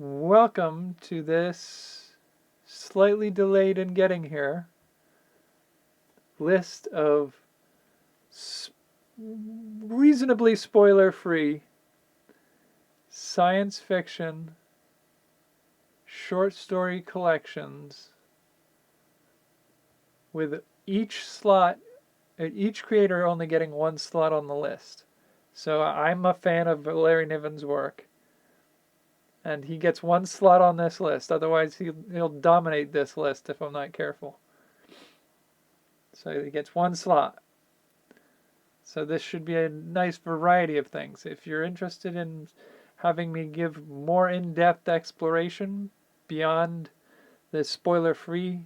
Welcome to this slightly delayed in getting here list of reasonably spoiler free science fiction short story collections with each creator only getting one slot on the list. So I'm a fan of Larry Niven's work, and he gets one slot on this list. Otherwise, he'll dominate this list if I'm not careful. So he gets one slot. So this should be a nice variety of things. If you're interested in having me give more in-depth exploration beyond the spoiler-free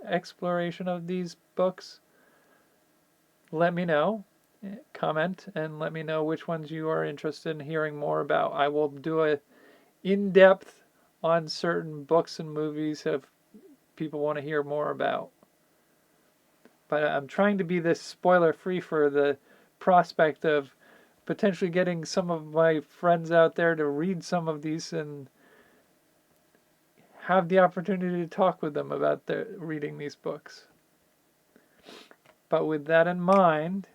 exploration of these books, let me know. Comment and let me know which ones you are interested in hearing more about. I will do a in-depth on certain books and movies if people want to hear more about. But I'm trying to be this spoiler-free for the prospect of potentially getting some of my friends out there to read some of these and have the opportunity to talk with them about reading these books. But with that in mind,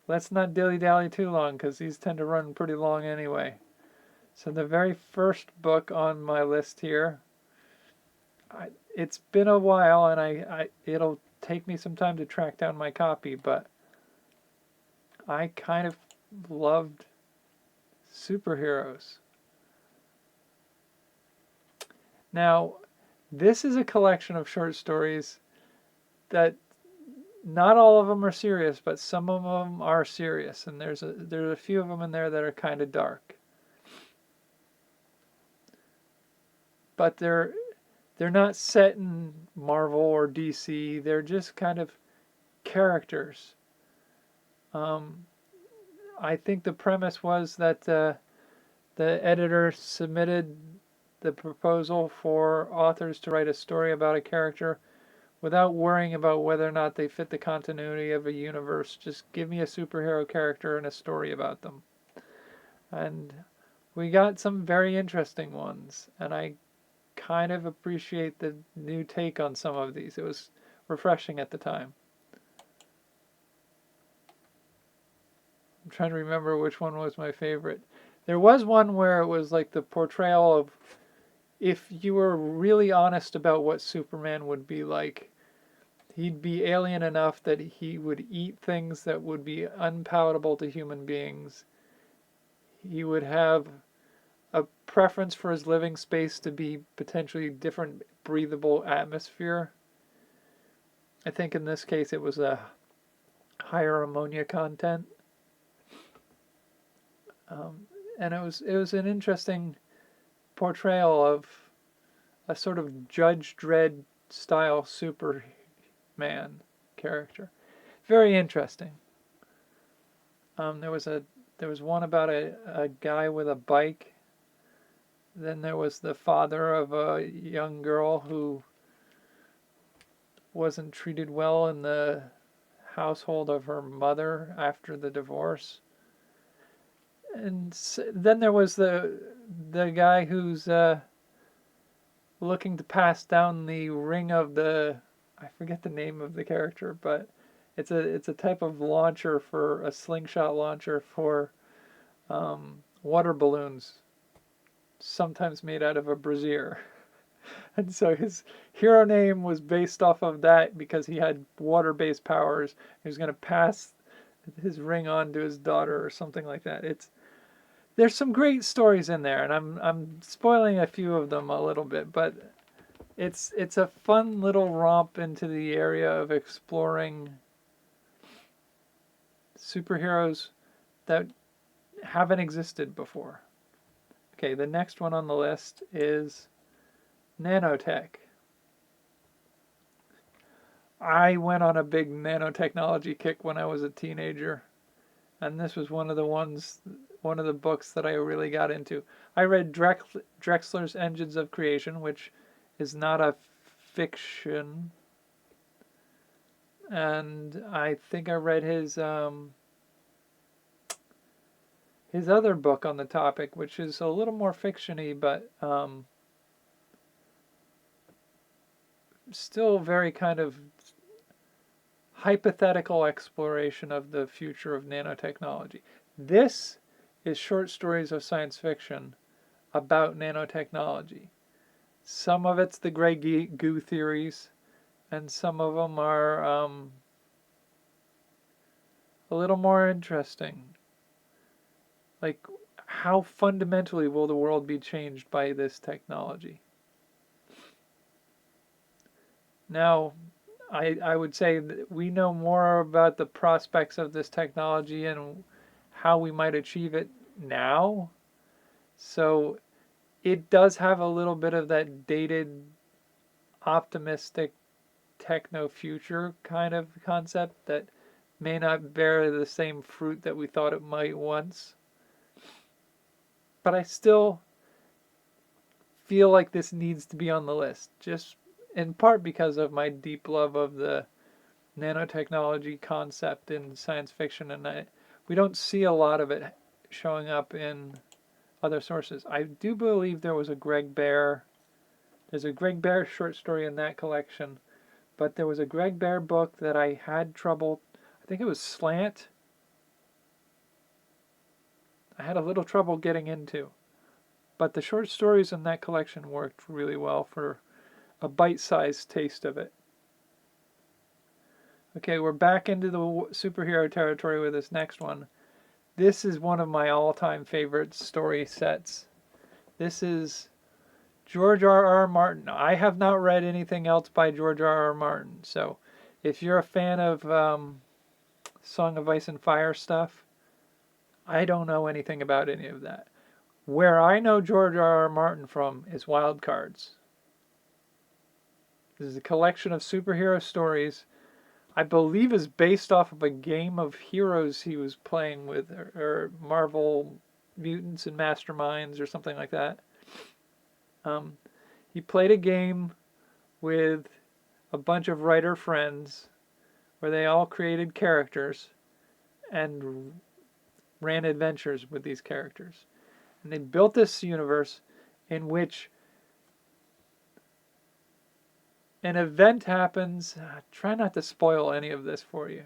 let's not dilly-dally too long because these tend to run pretty long anyway. So the very first book on my list here, it's been a while and it'll take me some time to track down my copy, but I kind of loved superheroes. Now, this is a collection of short stories that not all of them are serious, but some of them are serious, and there's a few of them in there that are kind of dark. But they're not set in Marvel or DC. They're just kind of characters. I think the premise was that the editor submitted the proposal for authors to write a story about a character without worrying about whether or not they fit the continuity of a universe. Just give me a superhero character and a story about them. And we got some very interesting ones, and I kind of appreciate the new take on some of these. It was refreshing at the time. I'm trying to remember which one was my favorite. There was one where it was like the portrayal of if you were really honest about what Superman would be like, he'd be alien enough that he would eat things that would be unpalatable to human beings. He would have a preference for his living space to be potentially different breathable atmosphere. I think in this case it was a higher ammonia content. And it was an interesting portrayal of a sort of Judge Dredd style Superman character. Very interesting. There was one about a guy with a bike. Then there was the father of a young girl who wasn't treated well in the household of her mother after the divorce. And then there was the guy who's looking to pass down the ring of I forget the name of the character, but it's a type of launcher for a slingshot launcher for water balloons, sometimes made out of a brassiere. And so his hero name was based off of that because he had water-based powers. He was going to pass his ring on to his daughter or something like that. There's some great stories in there, and I'm spoiling a few of them a little bit, but it's a fun little romp into the area of exploring superheroes that haven't existed before. Okay, the next one on the list is nanotech. I went on a big nanotechnology kick when I was a teenager, and this was one of the books that I really got into. I read Drexler's Engines of Creation, which is not a fiction, and I think I read his his other book on the topic, which is a little more fiction-y, but still very kind of hypothetical exploration of the future of nanotechnology. This is short stories of science fiction about nanotechnology. Some of it's the gray goo theories, and some of them are a little more interesting. Like, how fundamentally will the world be changed by this technology? Now, I would say that we know more about the prospects of this technology and how we might achieve it now. So it does have a little bit of that dated, optimistic techno future kind of concept that may not bear the same fruit that we thought it might once. But I still feel like this needs to be on the list, just in part because of my deep love of the nanotechnology concept in science fiction, and we don't see a lot of it showing up in other sources. I do believe there was a Greg Bear. There's a Greg Bear short story in that collection, but there was a Greg Bear book that I had trouble. I think it was Slant. I had a little trouble getting into, but the short stories in that collection worked really well for a bite-sized taste of it. Okay, we're back into the superhero territory with this next one. This is one of my all-time favorite story sets. This is George R.R. Martin. I have not read anything else by George R.R. Martin, so if you're a fan of Song of Ice and Fire stuff, I don't know anything about any of that. Where I know George R.R. Martin from is Wild Cards. This is a collection of superhero stories. I believe is based off of a game of heroes he was playing with, or Marvel Mutants and Masterminds or something like that. He played a game with a bunch of writer friends where they all created characters and ran adventures with these characters. And they built this universe in which an event happens. Try not to spoil any of this for you.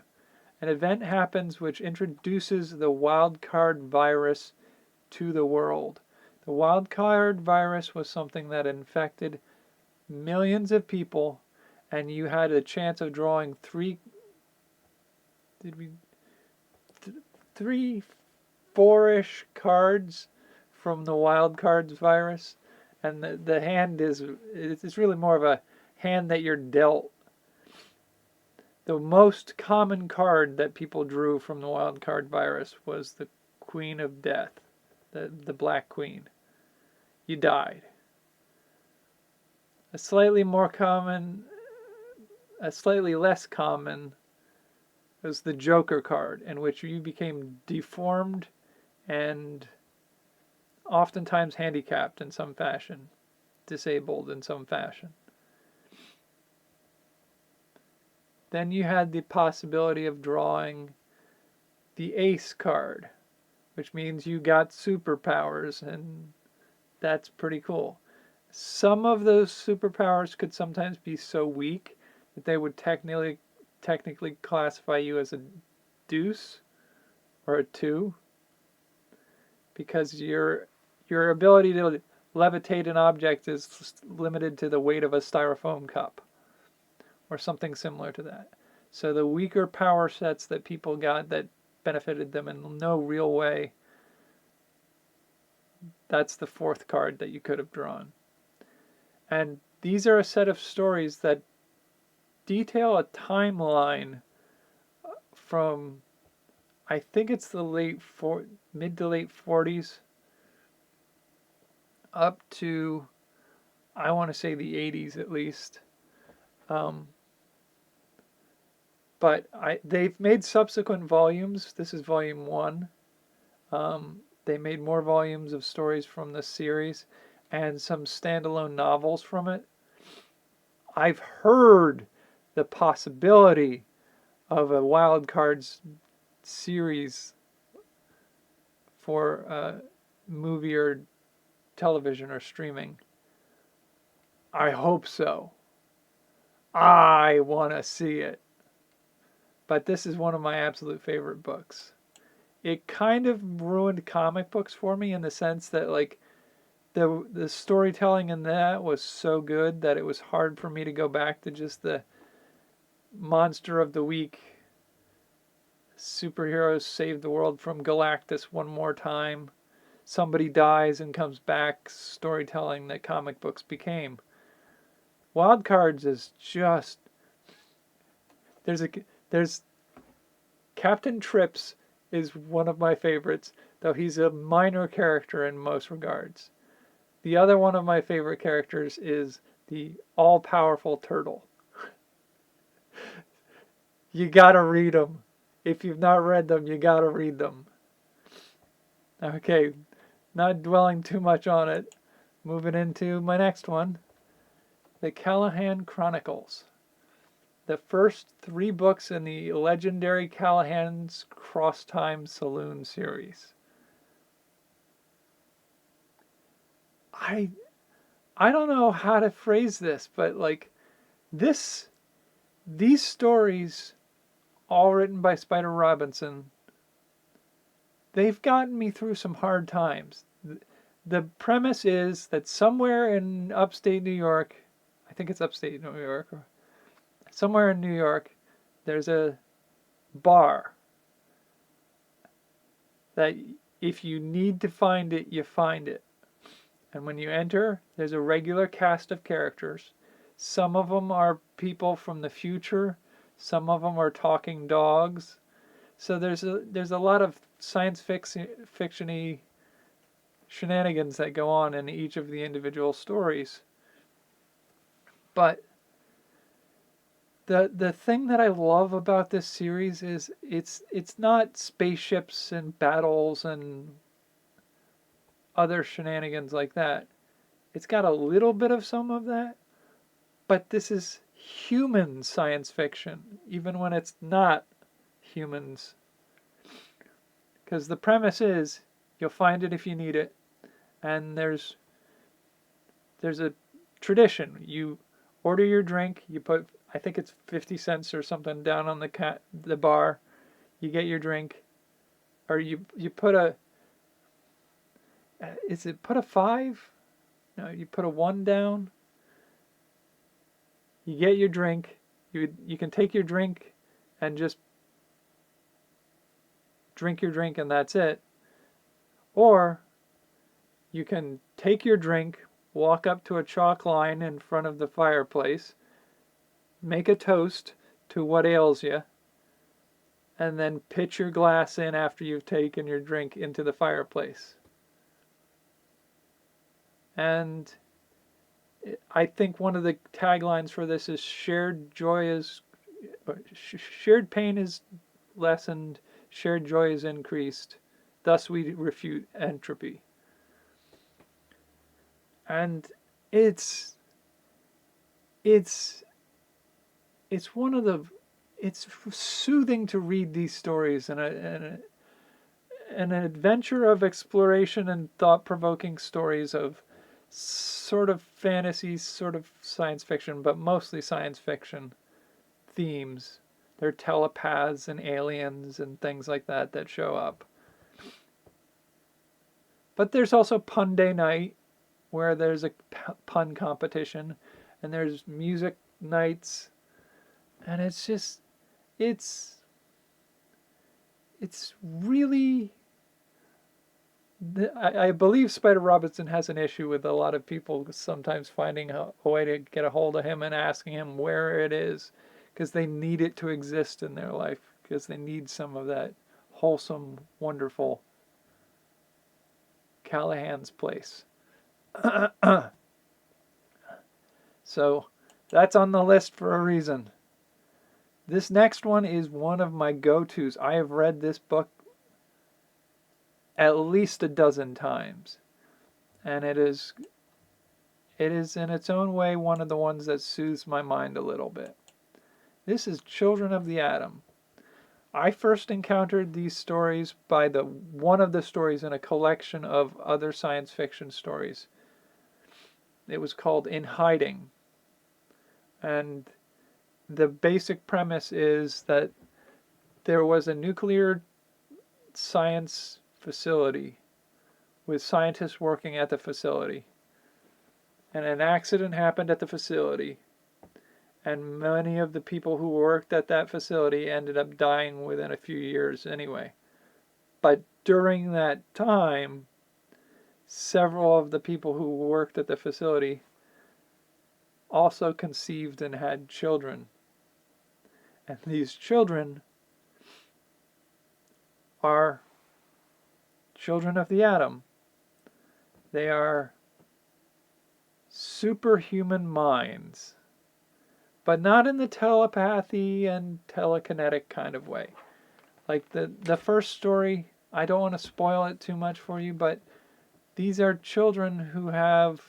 An event happens which introduces the wild card virus to the world. The wild card virus was something that infected millions of people, and you had a chance of drawing three, four-ish cards from the wild cards virus, and the hand it's really more of a hand that you're dealt. The most common card that people drew from the wild card virus was the Queen of Death, the Black Queen. You died. A slightly less common was the Joker card, in which you became deformed and oftentimes handicapped in some fashion, disabled in some fashion. Then you had the possibility of drawing the Ace card, which means you got superpowers, and that's pretty cool. Some of those superpowers could sometimes be so weak that they would technically classify you as a deuce or a 2, because your ability to levitate an object is limited to the weight of a styrofoam cup or something similar to that. So the weaker power sets that people got that benefited them in no real way, that's the 4th card that you could have drawn. And these are a set of stories that detail a timeline from, I think it's the mid to late 40s up to, I want to say, the 80s at least. But they've made subsequent volumes. This is volume 1. They made more volumes of stories from this series and some standalone novels from it. I've heard the possibility of a Wild Cards series for movie or television or streaming. I hope so. I want to see it. But this is one of my absolute favorite books. It kind of ruined comic books for me in the sense that like the storytelling in that was so good that it was hard for me to go back to just the monster of the week superheroes save the world from Galactus one more time. Somebody dies and comes back storytelling that comic books became. Wild Cards is just there's Captain Trips is one of my favorites, though he's a minor character in most regards. The other one of my favorite characters is the all-powerful turtle. You gotta read them. If you've not read them, you gotta read them. Okay, not dwelling too much on it. Moving into my next one, The Callahan Chronicles. The first 3 books in the legendary Callahan's Cross Time Saloon series. I don't know how to phrase this, but like these stories, all written by Spider Robinson, they've gotten me through some hard times. The premise is that somewhere in upstate New York, I think it's upstate New York, or somewhere in New York, there's a bar that if you need to find it, you find it. And when you enter, there's a regular cast of characters. Some of them are people from the future. Some of them are talking dogs. So there's a lot of science fiction-y shenanigans that go on in each of the individual stories. But the thing that I love about this series is it's not spaceships and battles and other shenanigans like that. It's got a little bit of some of that, but this is human science fiction, even when it's not humans. Because the premise is you'll find it if you need it, and there's a tradition. You order your drink, you put, I think it's 50 cents or something down on the bar. You get your drink, or you put a, is it put a 5? No, you put a 1 down. You get your drink. You can take your drink and just drink your drink and that's it. Or you can take your drink, walk up to a chalk line in front of the fireplace, make a toast to what ails you, and then pitch your glass in after you've taken your drink into the fireplace. And I think one of the taglines for this is shared pain is lessened, shared joy is increased, thus we refute entropy. And it's one of the, it's soothing to read these stories, and an adventure of exploration and thought-provoking stories of sort of fantasy, sort of science fiction, but mostly science fiction themes. There are telepaths and aliens and things like that show up. But there's also Pun Day Night, where there's a pun competition, and there's music nights, and it's just, it's really, I believe Spider Robinson has an issue with a lot of people sometimes finding a way to get a hold of him and asking him where it is, because they need it to exist in their life, because they need some of that wholesome, wonderful Callahan's place. So that's on the list for a reason. This next one is one of my go-tos. I have read this book at least a dozen times, and it is in its own way one of the ones that soothes my mind a little bit. This is Children of the Atom. I first encountered these stories by one of the stories in a collection of other science fiction stories. It was called In Hiding. And the basic premise is that there was a nuclear science facility with scientists working at the facility. And an accident happened at the facility. And many of the people who worked at that facility ended up dying within a few years anyway. But during that time, several of the people who worked at the facility also conceived and had children. And these children are children of the atom. They are superhuman minds, but not in the telepathy and telekinetic kind of way. Like the first story, I don't want to spoil it too much for you, but these are children who have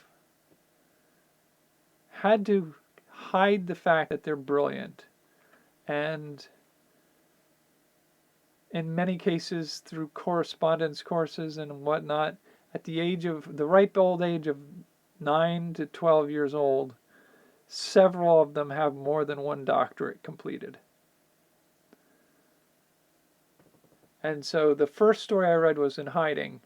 had to hide the fact that they're brilliant. And in many cases, through correspondence courses and whatnot, at the ripe old age of 9 to 12 years old, several of them have more than one doctorate completed. And so the first story I read was In Hiding,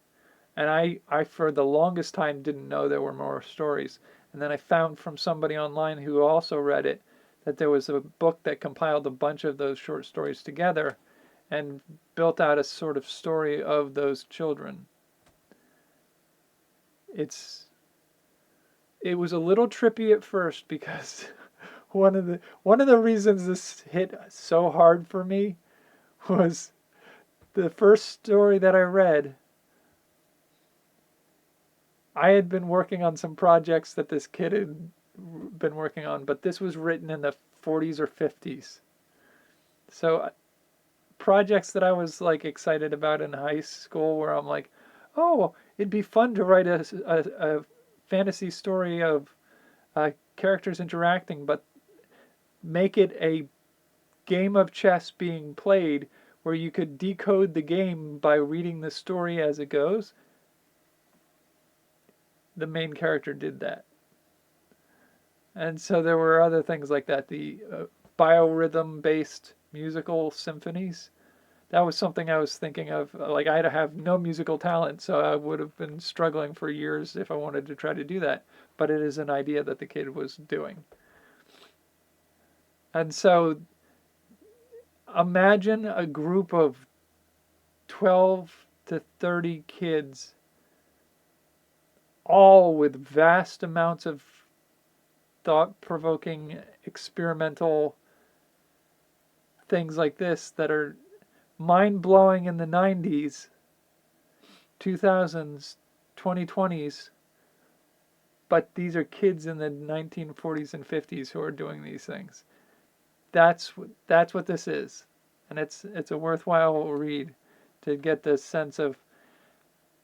and I for the longest time didn't know there were more stories. And then I found from somebody online who also read it that there was a book that compiled a bunch of those short stories together and built out a sort of story of those children. It was a little trippy at first because one of the reasons this hit so hard for me was the first story that I read. I had been working on some projects that this kid had been working on, but this was written in the 40s or 50s. So projects that I was like excited about in high school where I'm like, oh, it'd be fun to write a fantasy story of characters interacting, but make it a game of chess being played where you could decode the game by reading the story as it goes. The main character did that. And so there were other things like that, the biorhythm-based musical symphonies. That was something I was thinking of. Like, I have no musical talent, so I would have been struggling for years if I wanted to try to do that. But it is an idea that the kid was doing. And so imagine a group of 12 to 30 kids, all with vast amounts of thought-provoking experimental things like this that are mind-blowing in the 90s, 2000s, 2020s, but these are kids in the 1940s and 50s who are doing these things. That's what this is. And it's a worthwhile read to get this sense of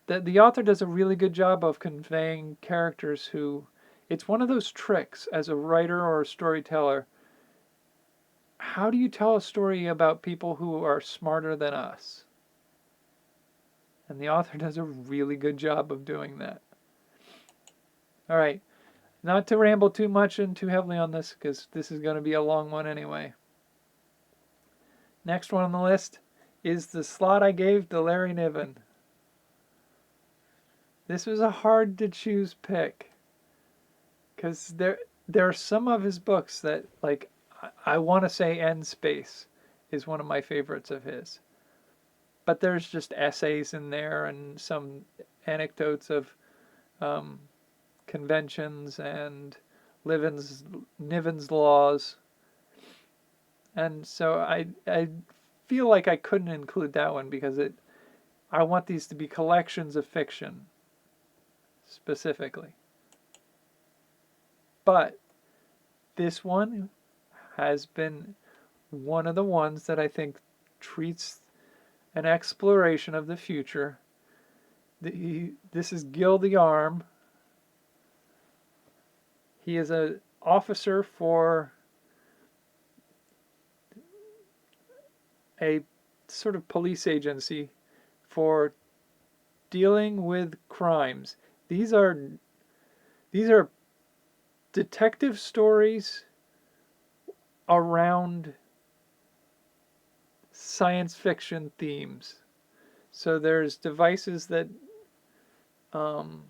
that the author does a really good job of conveying characters who, it's one of those tricks as a writer or a storyteller. How do you tell a story about people who are smarter than us? And the author does a really good job of doing that. All right, not to ramble too much and too heavily on this, because this is going to be a long one anyway. Next one on the list is The Slot I Gave to Larry Niven. This was a hard to choose pick, because there are some of his books that, like, I want to say End Space is one of my favorites of his. But there's just essays in there and some anecdotes of conventions and Niven's laws. And so I feel like I couldn't include that one because I want these to be collections of fiction specifically. But this one has been one of the ones that I think treats an exploration of the future. This is Gil the Arm. He is an officer for a sort of police agency for dealing with crimes. These are these are detective stories around science fiction themes. So there's devices that um,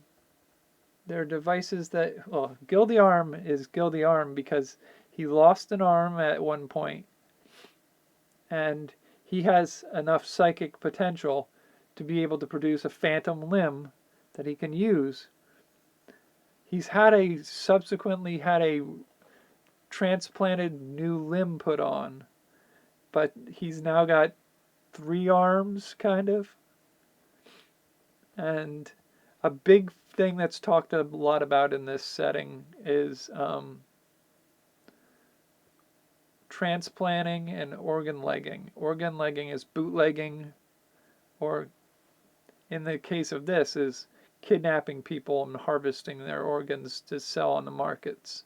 there are devices that, well, Gildy Arm is Gildy Arm because he lost an arm at one point, and he has enough psychic potential to be able to produce a phantom limb that he can use. He's subsequently had a transplanted new limb put on, but he's now got 3 arms, kind of. And a big thing that's talked a lot about in this setting is transplanting and organ legging. Organ legging is bootlegging, or in the case of this, is kidnapping people and harvesting their organs to sell on the markets.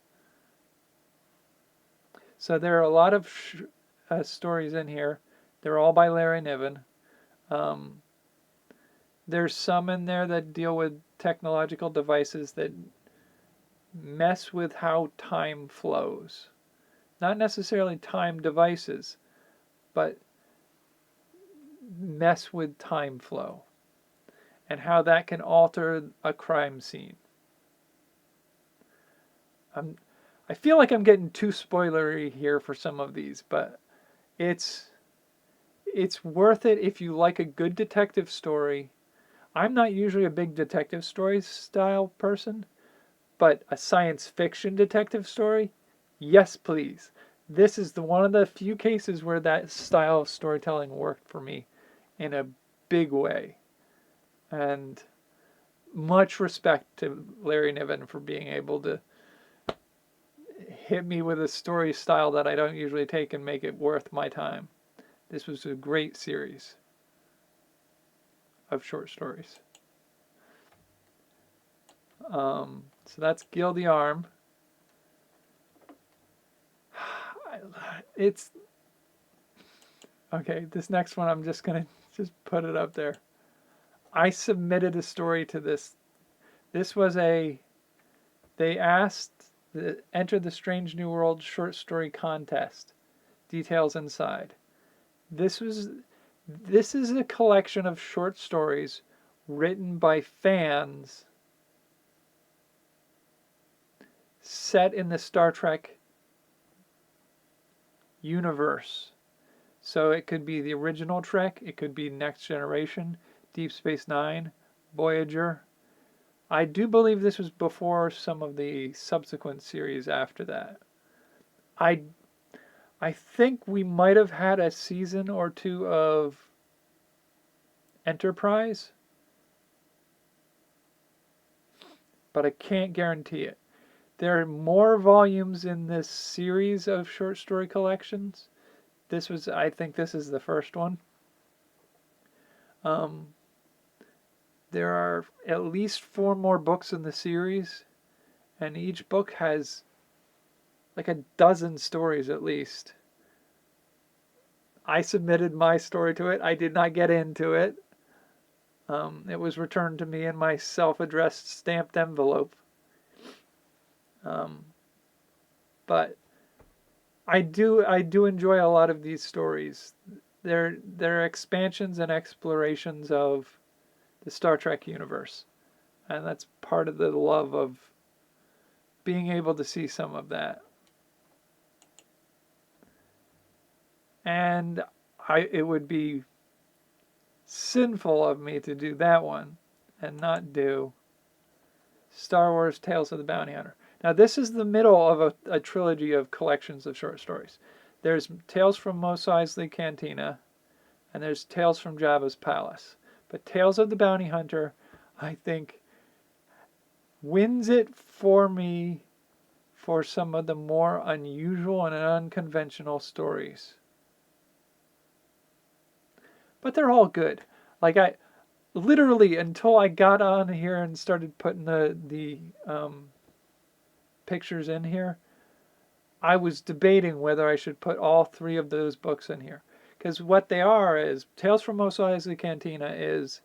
So there are a lot of stories in here. They're all by Larry Niven. There's some in there that deal with technological devices that mess with how time flows. Not necessarily time devices, but mess with time flow and how that can alter a crime scene. I feel like I'm getting too spoilery here for some of these, but it's worth it if you like a good detective story. I'm not usually a big detective story style person, but a science fiction detective story, yes please. This is one of the few cases where that style of storytelling worked for me in a big way. And much respect to Larry Niven for being able to hit me with a story style that I don't usually take and make it worth my time. This was a great series of short stories. So that's Gildy Arm. It's okay. This next one, I'm just gonna put it up there. I submitted a story to this. This was they asked enter the Strange New World short story contest. Details inside. This is a collection of short stories written by fans set in the Star Trek universe. So it could be the original Trek, it could be Next Generation, Deep Space Nine, Voyager. I do believe this was before some of the subsequent series after that. I think we might have had a season or two of Enterprise, but I can't guarantee it. There are more volumes in this series of short story collections. I think this is the first one. There are at least 4 more books in the series, and each book has like a dozen stories at least. I submitted my story to it. I did not get into it. It was returned to me in my self-addressed stamped envelope. But I do enjoy a lot of these stories. They're expansions and explorations of the Star Trek universe. And that's part of the love of being able to see some of that. And it would be sinful of me to do that one and not do Star Wars Tales of the Bounty Hunter. Now, this is the middle of a trilogy of collections of short stories. There's Tales from Mos Eisley Cantina, and there's Tales from Jabba's Palace. But Tales of the Bounty Hunter, I think, wins it for me for some of the more unusual and unconventional stories. But they're all good. Like, I literally, until I got on here and started putting the pictures in here, I was debating whether I should put all 3 of those books in here. Because what they are is Tales from Mos Eisley Cantina is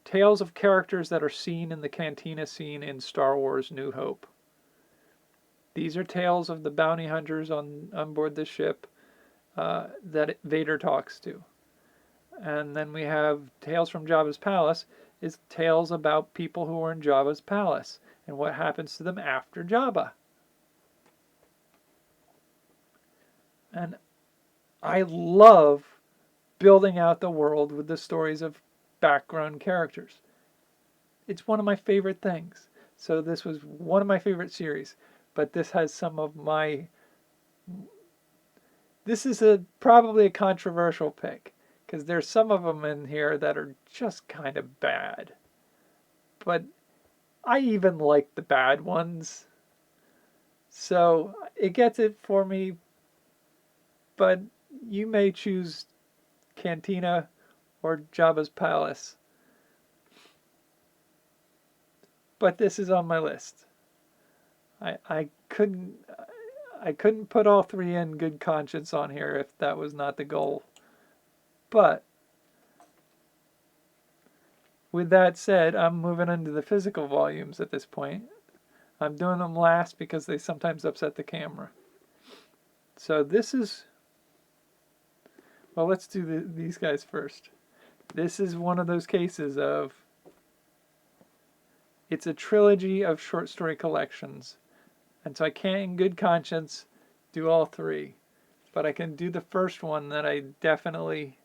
tales of characters that are seen in the cantina scene in Star Wars New Hope. These are tales of the bounty hunters on board the ship that Vader talks to. And then we have Tales from Jabba's Palace is tales about people who are in Jabba's palace and what happens to them after Jabba. And I love building out the world with the stories of background characters. It's one of my favorite things. So this was one of my favorite series, but this has some of my... This is probably a controversial pick, because there's some of them in here that are just kind of bad. But I even like the bad ones. So it gets it for me, but you may choose Cantina or Jabba's Palace. But this is on my list. I couldn't put all three in good conscience on here if that was not the goal. But with that said, I'm moving into the physical volumes at this point. I'm doing them last because they sometimes upset the camera. So this is... Well, let's do these guys first. This is one of those cases of... It's a trilogy of short story collections. And so I can't in good conscience do all three. But I can do the first one that I definitely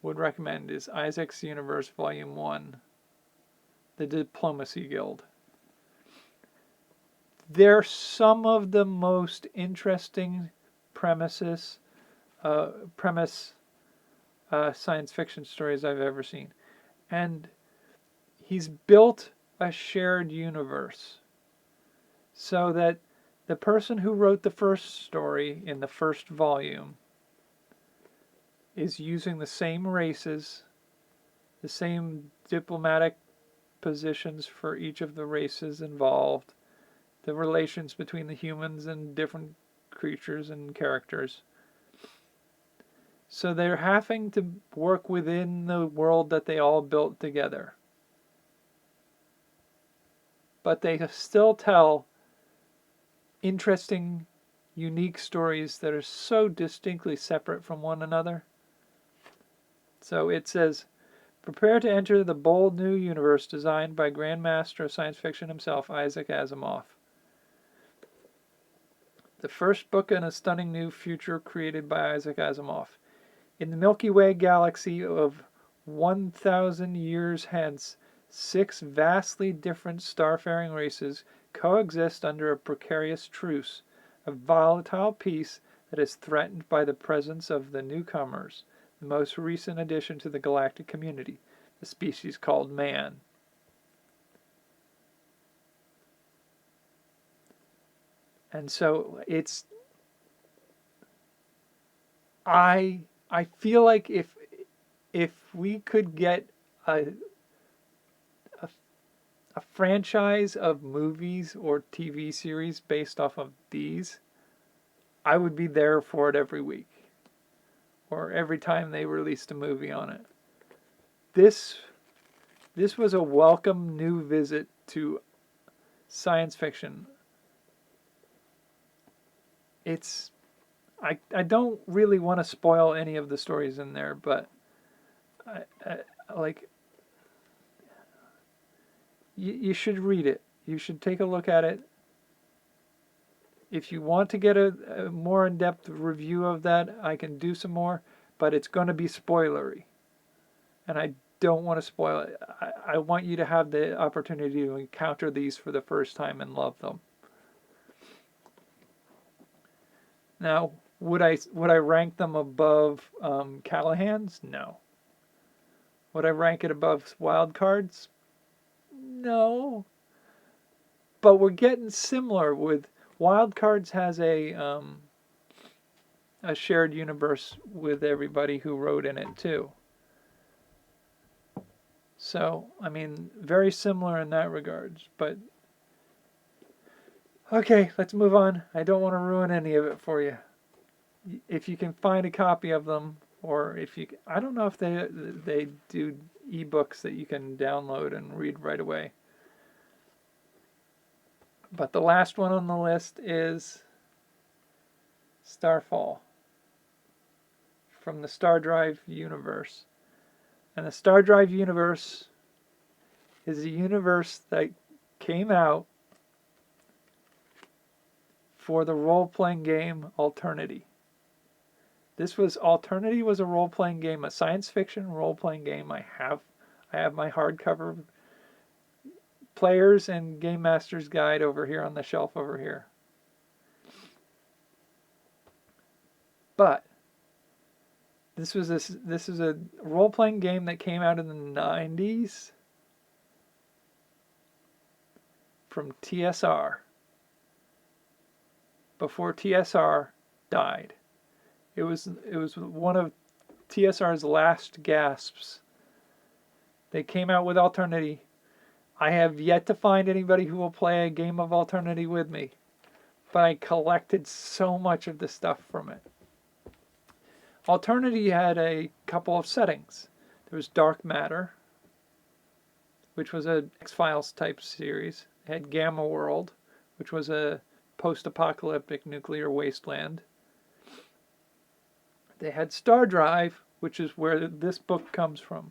would recommend is Isaac's Universe Volume 1, The Diplomacy Guild. They're some of the most interesting premise science fiction stories I've ever seen. And he's built a shared universe so that the person who wrote the first story in the first volume is using the same races, the same diplomatic positions for each of the races involved, the relations between the humans and different creatures and characters. So they're having to work within the world that they all built together. But they still tell interesting, unique stories that are so distinctly separate from one another. So it says, prepare to enter the bold new universe designed by Grand Master of Science Fiction himself, Isaac Asimov. The first book in a stunning new future created by Isaac Asimov. In the Milky Way galaxy of 1,000 years hence, 6 vastly different starfaring races coexist under a precarious truce, a volatile peace that is threatened by the presence of the newcomers, the most recent addition to the galactic community, the species called man. And so it's... I feel like if we could get a franchise of movies or TV series based off of these, I would be there for it every week. Or every time they released a movie on it. This was a welcome new visit to science fiction. I don't really want to spoil any of the stories in there, but you should read it. You should take a look at it. If you want to get a more in-depth review of that, I can do some more, but it's going to be spoilery. And I don't want to spoil it. I want you to have the opportunity to encounter these for the first time and love them. Now, would I rank them above Callahan's? No. Would I rank it above Wild Cards? No. But we're getting similar with... Wild Cards has a shared universe with everybody who wrote in it too. So, I mean, very similar in that regards. But okay, let's move on. I don't want to ruin any of it for you. If you can find a copy of them, or if you, I don't know if they do ebooks that you can download and read right away. But the last one on the list is Starfall from the Star Drive universe. And the Star Drive universe is a universe that came out for the role-playing game Alternity. Alternity was a role-playing game, a science fiction role-playing game. I have my hardcover Players and Game Master's Guide over here on the shelf over here. But this is a role-playing game that came out in the 90s from TSR. Before TSR died. It was one of TSR's last gasps. They came out with Alternity. I have yet to find anybody who will play a game of Alternity with me, but I collected so much of the stuff from it. Alternity had a couple of settings. There was Dark Matter, which was a X-Files type series. It had Gamma World, which was a post-apocalyptic nuclear wasteland. They had Star Drive, which is where this book comes from.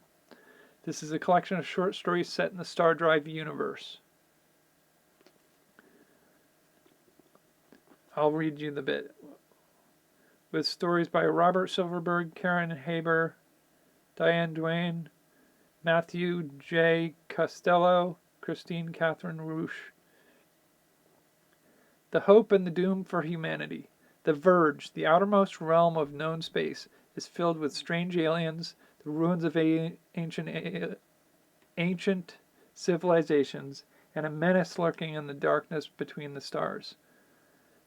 This is a collection of short stories set in the Star Drive universe. I'll read you the bit. With stories by Robert Silverberg, Karen Haber, Diane Duane, Matthew J. Costello, Christine Catherine Roosh. The hope and the doom for humanity. The Verge, the outermost realm of known space, is filled with strange aliens, the ruins of ancient civilizations, and a menace lurking in the darkness between the stars.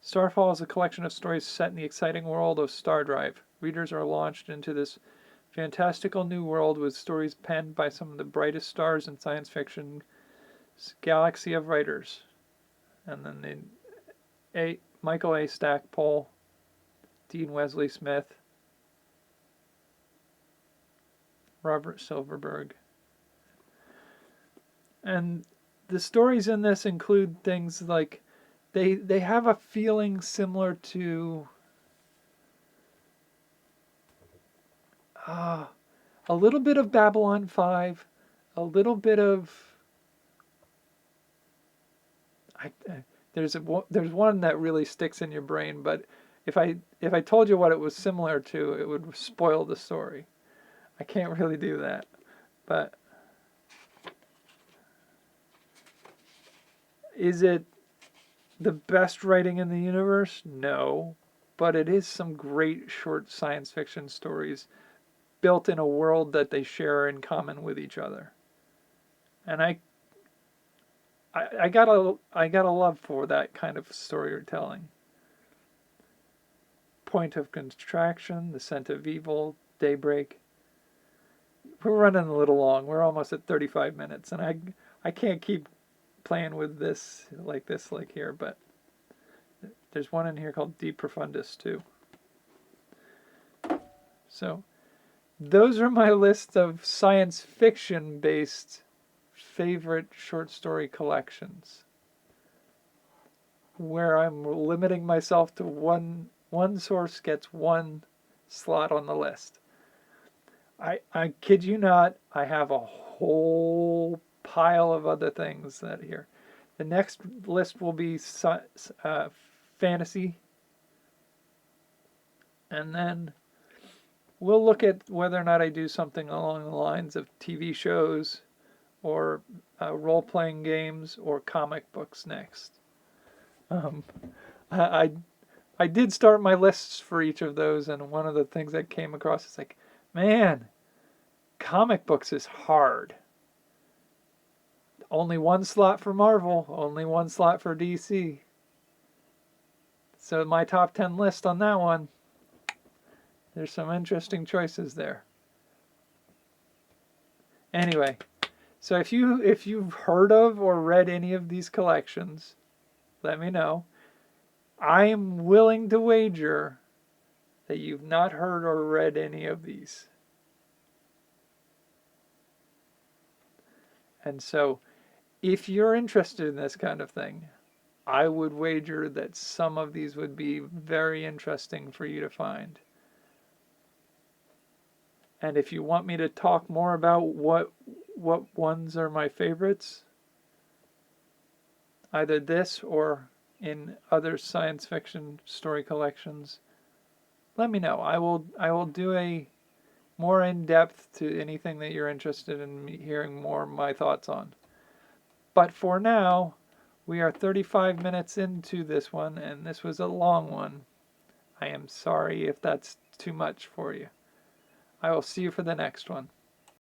Starfall is a collection of stories set in the exciting world of Star Drive. Readers are launched into this fantastical new world with stories penned by some of the brightest stars in science fiction's galaxy of writers. And then Michael A. Stackpole, Dean Wesley Smith, Robert Silverberg. And the stories in this include things like they have a feeling similar to a little bit of Babylon 5, a little bit of there's one that really sticks in your brain, but if I told you what it was similar to, it would spoil the story. I can't really do that. But is it the best writing in the universe? No. But it is some great short science fiction stories built in a world that they share in common with each other. And I got a love for that kind of storytelling. Point of Contraction, The Scent of Evil, Daybreak. We're running a little long. We're almost at 35 minutes, and I can't keep playing with this like here, but there's one in here called De Profundis too. So those are my list of science fiction based favorite short story collections, where I'm limiting myself to one source gets one slot on the list. I kid you not, I have a whole pile of other things that here. The next list will be fantasy, and then we'll look at whether or not I do something along the lines of TV shows or role-playing games or comic books next. I did start my lists for each of those, and one of the things that came across is like, man, comic books is hard. Only one slot for Marvel, only one slot for DC. So my top 10 list on that one, there's some interesting choices there. Anyway, so if you've heard of or read any of these collections, let me know. I am willing to wager that you've not heard or read any of these. And so, if you're interested in this kind of thing, I would wager that some of these would be very interesting for you to find. And if you want me to talk more about what ones are my favorites, either this or in other science fiction story collections, let me know. I will do a more in depth to anything that you're interested in me hearing more of my thoughts on. But for now, we are 35 minutes into this one, and this was a long one. I am sorry if that's too much for you. I will see you for the next one.